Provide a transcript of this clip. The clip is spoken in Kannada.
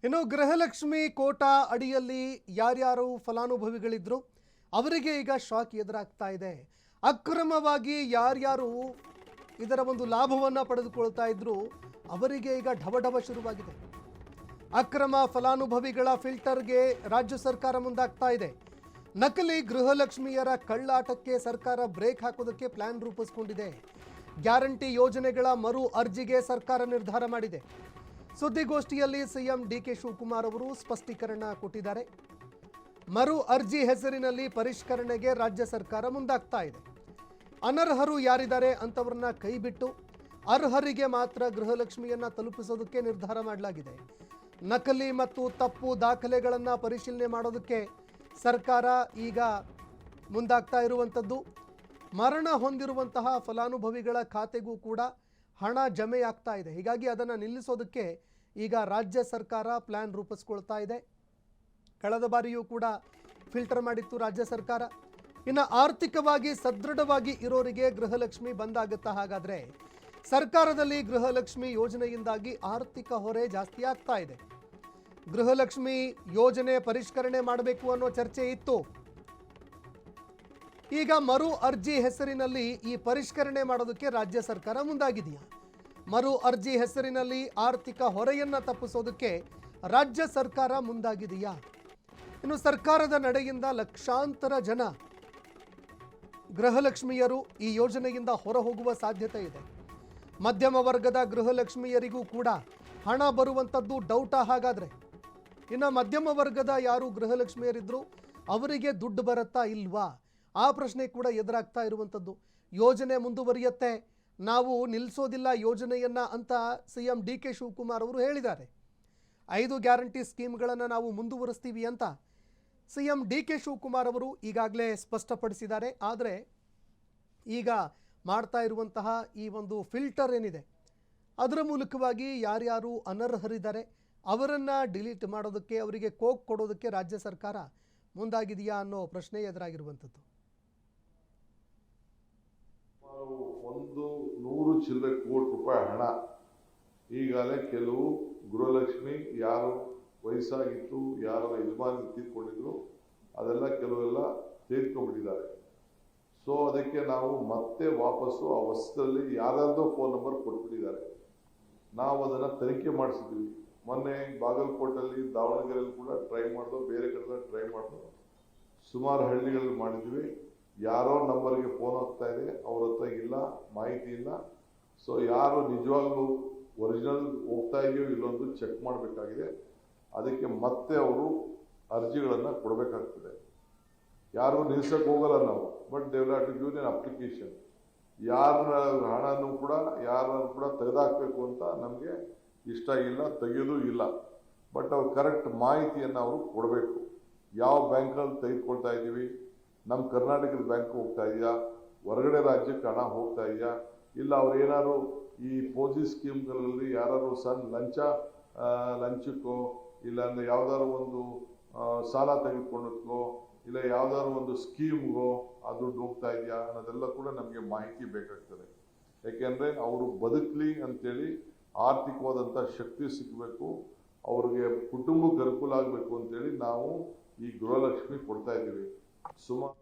ಇನ್ನು ಗೃಹಲಕ್ಷ್ಮಿ ಕೋಟಾ ಅಡಿಯಲ್ಲಿ ಯಾರ್ಯಾರು ಫಲಾನುಭವಿಗಳಿದ್ರು ಅವರಿಗೆ ಈಗ ಶಾಕ್ ಎದುರಾಗ್ತಾ ಇದೆ. ಅಕ್ರಮವಾಗಿ ಯಾರ್ಯಾರು ಇದರ ಒಂದು ಲಾಭವನ್ನು ಪಡೆದುಕೊಳ್ತಾ ಇದ್ರು ಅವರಿಗೆ ಈಗ ಢವಢವ ಶುರುವಾಗಿದೆ. ಅಕ್ರಮ ಫಲಾನುಭವಿಗಳ ಫಿಲ್ಟರ್ಗೆ ರಾಜ್ಯ ಸರ್ಕಾರ ಮುಂದಾಗ್ತಾ ಇದೆ. ನಕಲಿ ಗೃಹಲಕ್ಷ್ಮಿಯರ ಕಳ್ಳಾಟಕ್ಕೆ ಸರ್ಕಾರ ಬ್ರೇಕ್ ಹಾಕೋದಕ್ಕೆ ಪ್ಲಾನ್ ರೂಪಿಸಿಕೊಂಡಿದೆ. ಗ್ಯಾರಂಟಿ ಯೋಜನೆಗಳ ಮರು ಅರ್ಜಿಗೆ ಸರ್ಕಾರ ನಿರ್ಧಾರ ಮಾಡಿದೆ. ಸುದ್ದಿಗೋಷ್ಠಿಯಲ್ಲಿ ಸಿಎಂ ಡಿಕೆ ಶಿವಕುಮಾರ್ ಅವರು ಸ್ಪಷ್ಟೀಕರಣ ಕೊಟ್ಟಿದ್ದಾರೆ. ಮರು ಅರ್ಜಿ ಹೆಸರಿನಲ್ಲಿ ಪರಿಷ್ಕರಣೆಗೆ ರಾಜ್ಯ ಸರ್ಕಾರ ಮುಂದಾಗ್ತಾ ಇದೆ. ಅನರ್ಹರು ಯಾರಿದ್ದಾರೆ ಅಂತವರನ್ನ ಕೈಬಿಟ್ಟು ಅರ್ಹರಿಗೆ ಮಾತ್ರ ಗೃಹಲಕ್ಷ್ಮಿಯನ್ನ ತಲುಪಿಸೋದಕ್ಕೆ ನಿರ್ಧಾರ ಮಾಡಲಾಗಿದೆ. ನಕಲಿ ಮತ್ತು ತಪ್ಪು ದಾಖಲೆಗಳನ್ನು ಪರಿಶೀಲನೆ ಮಾಡೋದಕ್ಕೆ ಸರ್ಕಾರ ಈಗ ಮುಂದಾಗ್ತಾ ಇರುವಂಥದ್ದು. ಮರಣ ಹೊಂದಿರುವಂತಹ ಫಲಾನುಭವಿಗಳ ಖಾತೆಗೂ ಕೂಡ ಹಣ ಜಮೆಯಾಗ್ತಾ ಇದೆ. ಹೀಗಾಗಿ ಅದನ್ನು ನಿಲ್ಲಿಸೋದಕ್ಕೆ ಈಗ ರಾಜ್ಯ ಸರ್ಕಾರ ಪ್ಲಾನ್ ರೂಪಿಸ್ಕೊಳ್ತಾ ಇದೆ. ಕಳೆದ ಬಾರಿಯೂ ಕೂಡ ಫಿಲ್ಟರ್ ಮಾಡಿತ್ತು ರಾಜ್ಯ ಸರ್ಕಾರ. ಇನ್ನು ಆರ್ಥಿಕವಾಗಿ ಸದೃಢವಾಗಿ ಇರೋರಿಗೆ ಗೃಹಲಕ್ಷ್ಮಿ ಬಂದಾಗುತ್ತಾ? ಹಾಗಾದರೆ ಸರ್ಕಾರದಲ್ಲಿ ಗೃಹಲಕ್ಷ್ಮಿ ಯೋಜನೆಯಿಂದಾಗಿ ಆರ್ಥಿಕ ಹೊರೆ ಜಾಸ್ತಿ ಆಗ್ತಾ ಇದೆ. ಗೃಹಲಕ್ಷ್ಮಿ ಯೋಜನೆ ಪರಿಷ್ಕರಣೆ ಮಾಡಬೇಕು ಅನ್ನೋ ಚರ್ಚೆ ಇತ್ತು. ಈಗ ಮರು ಅರ್ಜಿ ಹೆಸರಿನಲ್ಲಿ ಈ ಪರಿಷ್ಕರಣೆ ಮಾಡೋದಕ್ಕೆ ರಾಜ್ಯ ಸರ್ಕಾರ ಮುಂದಾಗಿದೆಯಾ? ಮರು ಅರ್ಜಿ ಹೆಸರಿನಲ್ಲಿ ಆರ್ಥಿಕ ಹೊರೆಯನ್ನು ತಪ್ಪಿಸೋದಕ್ಕೆ ರಾಜ್ಯ ಸರ್ಕಾರ ಮುಂದಾಗಿದೆಯಾ? ಇನ್ನು ಸರ್ಕಾರದ ನಡೆಯಿಂದ ಲಕ್ಷಾಂತರ ಜನ ಗೃಹಲಕ್ಷ್ಮಿಯರು ಈ ಯೋಜನೆಯಿಂದ ಹೊರ ಹೋಗುವ ಸಾಧ್ಯತೆ ಇದೆ. ಮಧ್ಯಮ ವರ್ಗದ ಗೃಹಲಕ್ಷ್ಮಿಯರಿಗೂ ಕೂಡ ಹಣ ಬರುವಂಥದ್ದು ಡೌಟಾ? ಹಾಗಾದರೆ ಇನ್ನು ಮಧ್ಯಮ ವರ್ಗದ ಯಾರು ಗೃಹಲಕ್ಷ್ಮಿಯರಿದ್ರು ಅವರಿಗೆ ದುಡ್ಡು ಬರುತ್ತಾ ಇಲ್ವಾ? ಆ ಪ್ರಶ್ನೆ ಕೂಡ ಎದುರಾಗ್ತಾ ಇರುವಂಥದ್ದು. ಯೋಜನೆ ಮುಂದುವರಿಯುತ್ತೆ, ನಾವು ನಿಲ್ಲಿಸೋದಿಲ್ಲ ಯೋಜನೆಯನ್ನು ಅಂತ ಸಿಎಂ ಡಿ ಕೆ ಶಿವಕುಮಾರ್ ಅವರು ಹೇಳಿದ್ದಾರೆ. 5 ಗ್ಯಾರಂಟಿ ಸ್ಕೀಮ್ಗಳನ್ನು ನಾವು ಮುಂದುವರಿಸ್ತೀವಿ ಅಂತ ಸಿಎಂ ಡಿ ಕೆ ಶಿವಕುಮಾರ್ ಅವರು ಈಗಾಗಲೇ ಸ್ಪಷ್ಟಪಡಿಸಿದ್ದಾರೆ. ಆದರೆ ಈಗ ಮಾಡ್ತಾ ಇರುವಂತಹ ಈ ಒಂದು ಫಿಲ್ಟರ್ ಏನಿದೆ ಅದರ ಮೂಲಕವಾಗಿ ಯಾರ್ಯಾರು ಅನರ್ಹರಿದ್ದಾರೆ ಅವರನ್ನು ಡಿಲೀಟ್ ಮಾಡೋದಕ್ಕೆ, ಅವರಿಗೆ ಕೋಕ್ ಕೊಡೋದಕ್ಕೆ ರಾಜ್ಯ ಸರ್ಕಾರ ಮುಂದಾಗಿದೆಯಾ ಅನ್ನೋ ಪ್ರಶ್ನೆ ಎದುರಾಗಿರುವಂಥದ್ದು. 100 ಚಿಲ್ಲರೆ ಕೋಟಿ ರೂಪಾಯಿ ಹಣ ಈಗಾಗಲೇ ಕೆಲವು ಗೃಹಲಕ್ಷ್ಮಿ ಯಾರು ವಯಸ್ಸಾಗಿತ್ತು, ಯಾರು ಯಜಮಾನಿ ತೀರ್ಕೊಂಡಿದ್ರು ಅದೆಲ್ಲ ಕೆಲವೆಲ್ಲ ತೀರ್ಕೊಂಡ್ಬಿಟ್ಟಿದ್ದಾರೆ. ಸೊ ಅದಕ್ಕೆ ನಾವು ಮತ್ತೆ ವಾಪಸ್ಸು ಆ ವಸ್ತುದಲ್ಲಿ ಯಾರ್ಯಾರ್ದೋ ಫೋನ್ ನಂಬರ್ ಕೊಟ್ಬಿಟ್ಟಿದ್ದಾರೆ. ನಾವು ಅದನ್ನು ತನಿಖೆ ಮಾಡಿಸಿದ್ವಿ. ಮೊನ್ನೆ ಬಾಗಲಕೋಟಲ್ಲಿ, ದಾವಣಗೆರೆಯಲ್ಲಿ ಕೂಡ ಟ್ರೈ ಮಾಡಿದ್ರು, ಬೇರೆ ಕಡೆ ಟ್ರೈ ಮಾಡಿದ್ರು, ಸುಮಾರು ಹಳ್ಳಿಗಳಲ್ಲಿ ಮಾಡಿದ್ವಿ. ಯಾರೋ ನಂಬರ್ಗೆ ಫೋನ್ ಹೋಗ್ತಾ ಇದೆ, ಅವ್ರ ಹತ್ರ ಇಲ್ಲ, ಮಾಹಿತಿ ಇಲ್ಲ. ಸೊ ಯಾರು ನಿಜವಾಗ್ಲೂ ಒರಿಜಿನಲ್ ಹೋಗ್ತಾ ಇದೆಯೋ ಇಲ್ಲೊಂದು ಚೆಕ್ ಮಾಡಬೇಕಾಗಿದೆ. ಅದಕ್ಕೆ ಮತ್ತೆ ಅವರು ಅರ್ಜಿಗಳನ್ನು ಕೊಡಬೇಕಾಗ್ತದೆ. ಯಾರು ನಿಲ್ಸಕ್ಕೆ ಹೋಗಲ್ಲ ನಾವು, but they will have to give an application. ಯಾರ ಹಣನೂ ಕೂಡ ಯಾರನ್ನು ಕೂಡ ತೆಗೆದಾಕಬೇಕು ಅಂತ ನಮಗೆ ಇಷ್ಟ ಇಲ್ಲ, ತೆಗೆಯೋದು ಇಲ್ಲ. ಬಟ್ ಅವ್ರು ಕರೆಕ್ಟ್ ಮಾಹಿತಿಯನ್ನು ಅವರು ಕೊಡಬೇಕು. ಯಾವ ಬ್ಯಾಂಕಲ್ಲಿ ತೆಗೆದುಕೊಳ್ತಾ ಇದ್ದೀವಿ, ನಮ್ಮ ಕರ್ನಾಟಕದ ಬ್ಯಾಂಕ್ ಹೋಗ್ತಾ ಇದೆಯಾ, ಹೊರಗಡೆ ರಾಜ್ಯಕ್ಕೆ ಹಣ ಹೋಗ್ತಾ ಇದೆಯಾ, ಇಲ್ಲ ಅವ್ರು ಏನಾದ್ರು ಈ ಫೋಜಿ ಸ್ಕೀಮ್ಗಳಲ್ಲಿ ಯಾರು ಸಣ್ಣ ಲಂಚಕ್ಕೋ ಇಲ್ಲ ಅಂದರೆ ಯಾವ್ದಾದ್ರು ಒಂದು ಸಾಲ ತೆಗೆದುಕೊಳ್ಳೋದಕ್ಕೋ ಇಲ್ಲ ಯಾವ್ದಾದ್ರು ಒಂದು ಸ್ಕೀಮ್ಗೋ ಅದು ದುಡ್ಡು ಹೋಗ್ತಾ ಇದೆಯಾ ಅನ್ನೋದೆಲ್ಲ ಕೂಡ ನಮಗೆ ಮಾಹಿತಿ ಬೇಕಾಗ್ತದೆ. ಯಾಕೆಂದರೆ ಅವರು ಬದುಕಲಿ ಅಂತೇಳಿ ಆರ್ಥಿಕವಾದಂಥ ಶಕ್ತಿ ಸಿಗಬೇಕು, ಅವ್ರಿಗೆ ಕುಟುಂಬಕ್ಕೆ ಅನುಕೂಲ ಆಗಬೇಕು ಅಂತೇಳಿ ನಾವು ಈ ಗೃಹಲಕ್ಷ್ಮಿ ಕೊಡ್ತಾ ಇದ್ದೀವಿ. ಸುಮಾರು